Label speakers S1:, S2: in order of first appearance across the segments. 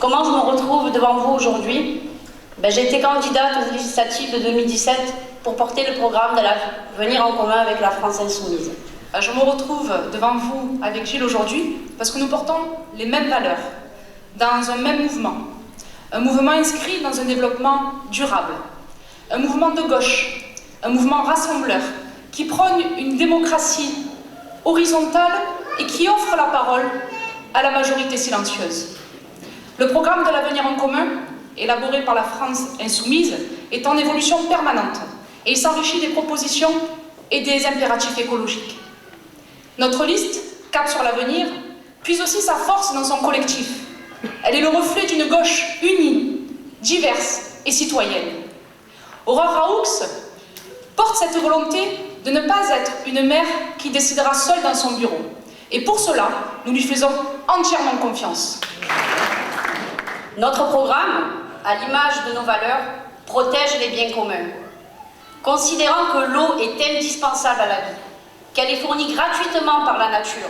S1: Comment je me retrouve devant vous aujourd'hui? J'ai été candidate aux législatives de 2017 pour porter le programme de l'avenir en commun avec la France insoumise.
S2: Je me retrouve devant vous avec Gilles aujourd'hui parce que nous portons les mêmes valeurs dans un même mouvement. Un mouvement inscrit dans un développement durable. Un mouvement de gauche, un mouvement rassembleur qui prône une démocratie horizontale et qui offre la parole à la majorité silencieuse. Le programme de l'avenir en commun, élaboré par la France insoumise, est en évolution permanente et il s'enrichit des propositions et des impératifs écologiques. Notre liste, Cap sur l'avenir, puise aussi sa force dans son collectif. Elle est le reflet d'une gauche unie, diverse et citoyenne. Aurore Raoux porte cette volonté de ne pas être une mère qui décidera seule dans son bureau. Et pour cela, nous lui faisons entièrement confiance.
S1: Notre programme, à l'image de nos valeurs, protège les biens communs. Considérant que l'eau est indispensable à la vie, qu'elle est fournie gratuitement par la nature,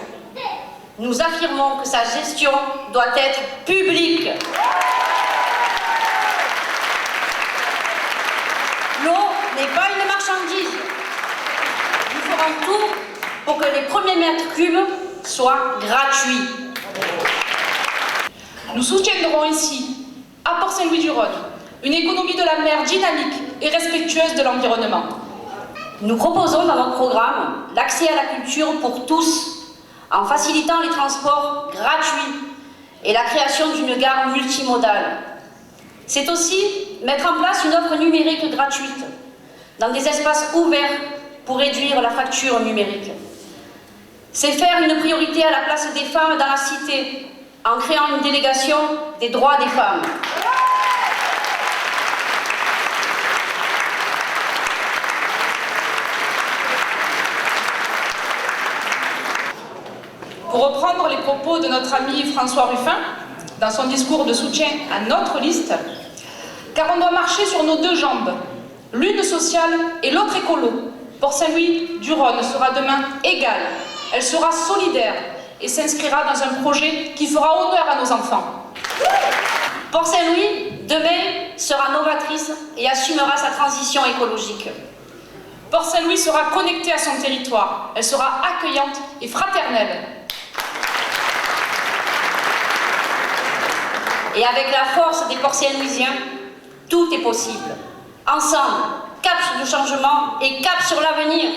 S1: nous affirmons que sa gestion doit être publique. L'eau n'est pas une marchandise. Nous ferons tout pour que les premiers mètres cubes soient gratuits.
S2: Nous soutiendrons ici, à Port-Saint-Louis-du-Rhône, une économie de la mer dynamique et respectueuse de l'environnement.
S1: Nous proposons dans notre programme l'accès à la culture pour tous, en facilitant les transports gratuits et la création d'une gare multimodale. C'est aussi mettre en place une offre numérique gratuite dans des espaces ouverts pour réduire la fracture numérique. C'est faire une priorité à la place des femmes dans la cité en créant une délégation des droits des femmes.
S2: Pour reprendre les propos de notre ami François Ruffin, dans son discours de soutien à notre liste, car on doit marcher sur nos deux jambes, l'une sociale et l'autre écolo. Port-Saint-Louis-du-Rhône sera demain égale, elle sera solidaire et s'inscrira dans un projet qui fera honneur à nos enfants.
S1: Port-Saint-Louis, demain, sera novatrice et assumera sa transition écologique.
S2: Port-Saint-Louis sera connectée à son territoire, elle sera accueillante et fraternelle.
S1: Et avec la force des Port-Saint-Louisiens, tout est possible. Ensemble, cap sur le changement et cap sur l'avenir.